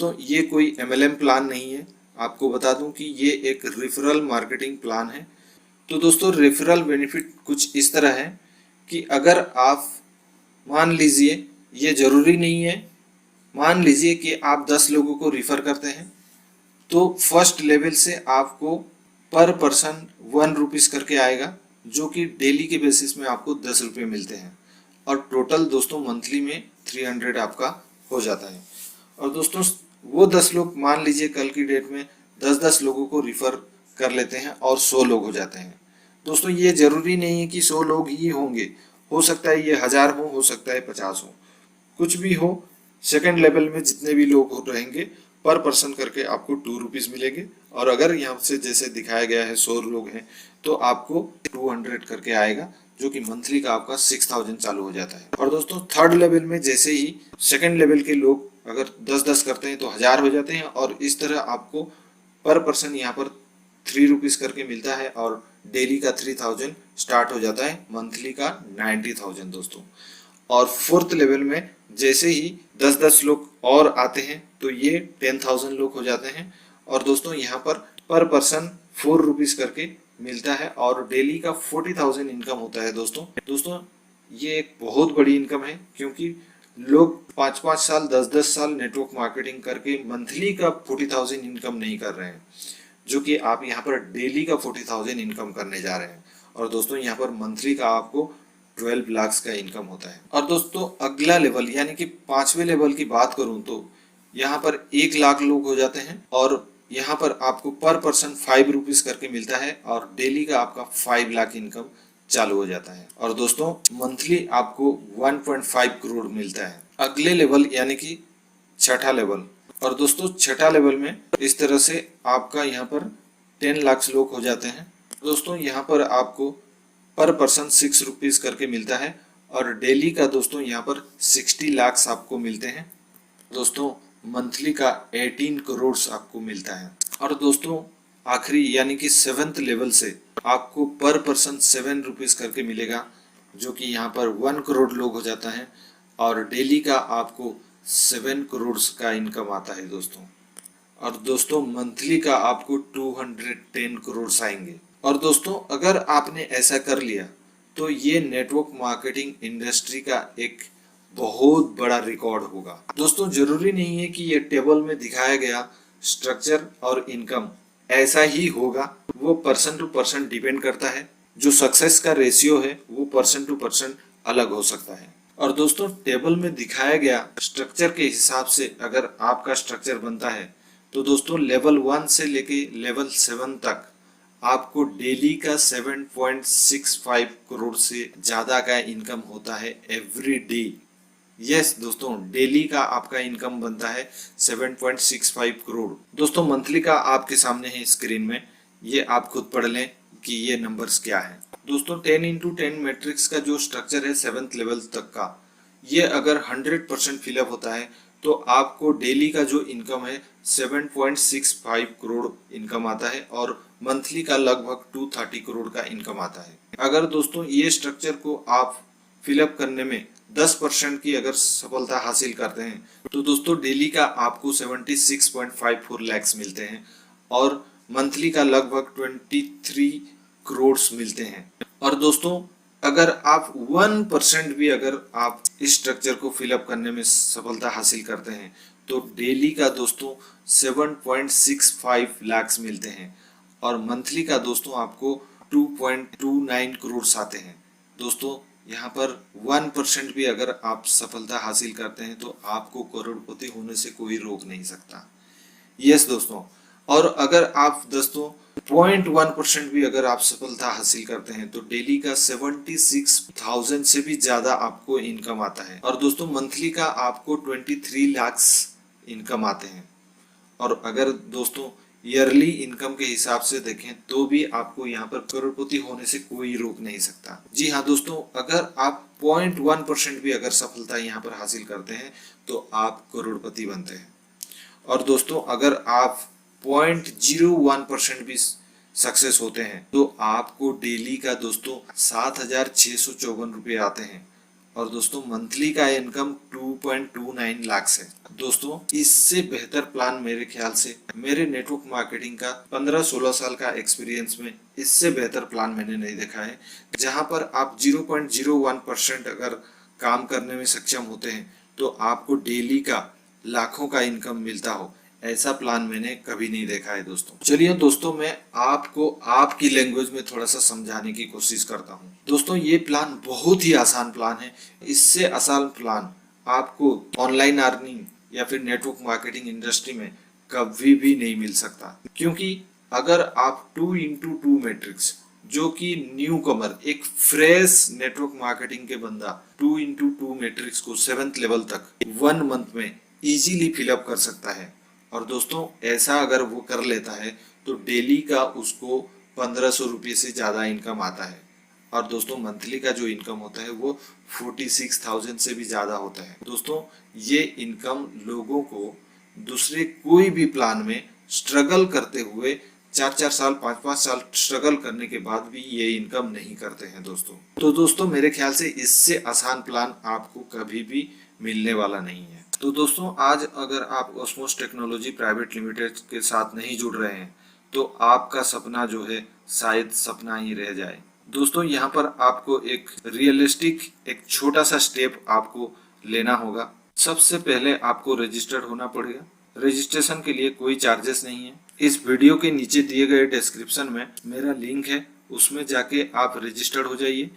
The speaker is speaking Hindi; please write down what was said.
दोस्तों ये कोई MLM प्लान नहीं है, आपको बता दूं कि ये एक रेफरल मार्केटिंग प्लान है। तो दोस्तों रेफरल बेनिफिट कुछ इस तरह है कि अगर आप मान लीजिए, ये ज़रूरी नहीं है, मान लीजिए कि आप 10 लोगों को रिफ़र करते हैं तो फर्स्ट लेवल से आपको पर पर्सन 1 रुपीज़ करके आएगा, जो कि डेली के बेसिस में आपको 10 रुपये मिलते हैं और टोटल दोस्तों मंथली में 300 आपका हो जाता है। और दोस्तों वो 10 लोग मान लीजिए कल की डेट में 10-10 लोगों को रिफ़र कर लेते हैं और 100 लोग हो जाते हैं। दोस्तों ये ज़रूरी नहीं है कि 100 लोग ही होंगे, हो सकता है ये 1000 हो सकता है 50 हो, कुछ भी हो। सेकंड लेवल में जितने भी लोग रहेंगे पर पर्सन करके आपको 2 रुपीज़ मिलेंगे और अगर यहाँ से जैसे दिखाया गया है 100 लोग हैं तो आपको 200 करके आएगा, जो कि मंथली का आपका 6000 चालू हो जाता है। और दोस्तों थर्ड लेवल में जैसे ही सेकंड लेवल के लोग अगर 10-10 करते हैं तो 1000 हो जाते हैं और इस तरह आपको पर पर्सन यहाँ पर 3 रुपीज़ करके मिलता है और डेली का 3000 स्टार्ट हो जाता है, मंथली का 90000 दोस्तों। और फोर्थ लेवल में जैसे ही 10-10 लोग और आते हैं तो ये 10,000 लोग हो जाते हैं और दोस्तों यहाँ पर पर्सन 4 रुपीज़ करके मिलता है और डेली का 40,000 इनकम होता है दोस्तों ये एक बहुत बड़ी इनकम है, क्योंकि लोग 5-5 साल 10-10 साल नेटवर्क मार्केटिंग करके मंथली का 40,000 इनकम नहीं कर रहे हैं, जो कि आप यहाँ पर डेली का 40,000 इनकम करने जा रहे हैं। और दोस्तों यहाँ पर मंथली का आपको 12 लाख का इनकम होता है। और दोस्तों अगला लेवल यानी कि 5वें लेवल की बात करूं तो यहाँ पर 1 लाख लोग हो जाते हैं और यहाँ पर आपको पर पर्सन 5 रुपीज़ करके मिलता है और डेली का आपका 5 लाख इनकम चालू हो जाता है। और दोस्तों मंथली आपको 1.5 करोड़ मिलता है। अगले लेवल यानी कि छठा लेवल, और दोस्तों छठा लेवल में इस तरह से आपका यहाँ पर 10 लाख लोग हो जाते हैं। दोस्तों यहाँ पर आपको पर पर्सन 6 रुपीज़ करके मिलता है और डेली का दोस्तों यहाँ पर 60 लाख आपको मिलते हैं। दोस्तों मंथली का 18 करोड़ आपको मिलता है। और दोस्तों आखिरी यानी कि 7th लेवल से आपको पर पर्सन 7 रुपीज़ करके मिलेगा, जो कि यहाँ पर 1 करोड़ लोग हो जाता है और डेली का आपको 7 करोड़ का इनकम आता है दोस्तों। और दोस्तों मंथली का आपको 210 करोड़ आएंगे। और दोस्तों अगर आपने ऐसा कर लिया तो ये नेटवर्क मार्केटिंग इंडस्ट्री का एक बहुत बड़ा रिकॉर्ड होगा। दोस्तों जरूरी नहीं है कि ये टेबल में दिखाया गया स्ट्रक्चर और इनकम ऐसा ही होगा, वो पर्सन टू पर्सन डिपेंड करता है। जो सक्सेस का रेशियो है वो पर्सन टू पर्सन अलग हो सकता है। और दोस्तों टेबल में दिखाया गया स्ट्रक्चर के हिसाब से अगर आपका स्ट्रक्चर बनता है तो दोस्तों लेवल 1 से लेके लेवल 7 तक आपको डेली का 7.65 करोड़ से ज़्यादा का इनकम होता है एवरी डे। यस दोस्तों डेली का आपका इनकम बनता है 7.65 करोड़। दोस्तों मंथली का आपके सामने है स्क्रीन में, ये आप खुद पढ़ लें कि ये नंबर्स क्या है। दोस्तों 10x10 मैट्रिक्स का जो स्ट्रक्चर है 7th लेवल तक का, ये अगर 100% फिलअप होता है तो आपको डेली का जो इनकम है 7.65 करोड़ इनकम आता है और मंथली का लगभग 230 करोड़ का इनकम आता है। अगर दोस्तों ये स्ट्रक्चर को आप फिलअप करने में 10% की अगर सफलता हासिल करते हैं तो दोस्तों डेली का आपको 76.54 लाख मिलते हैं और मंथली का लगभग 23 करोड़ मिलते हैं। और दोस्तों अगर आप 1% भी अगर आप इस स्ट्रक्चर को फिलअप करने में सफलता हासिल करते हैं तो डेली का दोस्तों 7.65 लाख मिलते हैं और मंथली का दोस्तों आपको 2.29 करोड़ आते हैं। दोस्तों यहाँ पर 1% भी अगर आप सफलता हासिल करते हैं तो आपको करोड़पति होने से कोई रोक नहीं सकता। यस दोस्तों, और अगर आप दोस्तों 0.1% भी अगर आप सफलता हासिल करते हैं तो डेली का 76,000 से भी ज्यादा आपको इनकम आता है और दोस्तों मंथली का आपको 23 लाख इनकम आते हैं। और अगर दोस्तों ईयरली इनकम के हिसाब से देखें तो भी आपको यहाँ पर करोड़पति होने से कोई रोक नहीं सकता। जी हाँ दोस्तों, अगर आप 0.1% भी अगर सफलता यहाँ पर हासिल करते हैं तो आप करोड़पति बनते हैं। और दोस्तों अगर आप 0.01% भी सक्सेस होते हैं तो आपको डेली का दोस्तों 7,654 रुपये आते हैं और दोस्तों मंथली का इनकम 2.29 लाख है। दोस्तों इससे बेहतर प्लान मेरे ख्याल से मेरे नेटवर्क मार्केटिंग का 15-16 साल का एक्सपीरियंस में इससे बेहतर प्लान मैंने नहीं देखा है, जहां पर आप 0.01% अगर काम करने में सक्षम होते हैं तो आपको डेली का लाखों का इनकम मिलता हो। ऐसा प्लान मैंने कभी नहीं देखा है दोस्तों। चलिए दोस्तों मैं आपको आपकी लैंग्वेज में थोड़ा सा समझाने की कोशिश करता हूँ। दोस्तों ये प्लान बहुत ही आसान प्लान है। इससे आसान प्लान आपको ऑनलाइन अर्निंग या फिर नेटवर्क मार्केटिंग इंडस्ट्री में कभी भी नहीं मिल सकता, क्योंकि अगर आप 2x2 मैट्रिक्स जो कि न्यू कमर एक फ्रेश नेटवर्क मार्केटिंग के बंदा 2x2 मैट्रिक्स को 7th लेवल तक 1 मंथ में इजीली फिलअप कर सकता है। और दोस्तों ऐसा अगर वो कर लेता है तो डेली का उसको 1500 रुपये से ज़्यादा इनकम आता है। और दोस्तों मंथली का जो इनकम होता है वो 46,000 से भी ज़्यादा होता है। दोस्तों ये इनकम लोगों को दूसरे कोई भी प्लान में स्ट्रगल करते हुए 4-4 साल 5-5 साल स्ट्रगल करने के बाद भी ये इनकम नहीं करते हैं दोस्तों। तो दोस्तों मेरे ख्याल से इससे आसान प्लान आपको कभी भी मिलने वाला नहीं है। तो दोस्तों आज अगर आप ऑस्मोस टेक्नोलॉजी प्राइवेट लिमिटेड के साथ नहीं जुड़ रहे हैं तो आपका सपना जो है शायद सपना ही रह जाए। दोस्तों यहाँ पर आपको एक रियलिस्टिक एक छोटा सा स्टेप आपको लेना होगा। सबसे पहले आपको रजिस्टर्ड होना पड़ेगा। रजिस्ट्रेशन के लिए कोई चार्जेस नहीं है। इस वीडियो के नीचे दिए गए डिस्क्रिप्शन में मेरा लिंक है, उसमें जाके आप रजिस्टर्ड हो जाइए।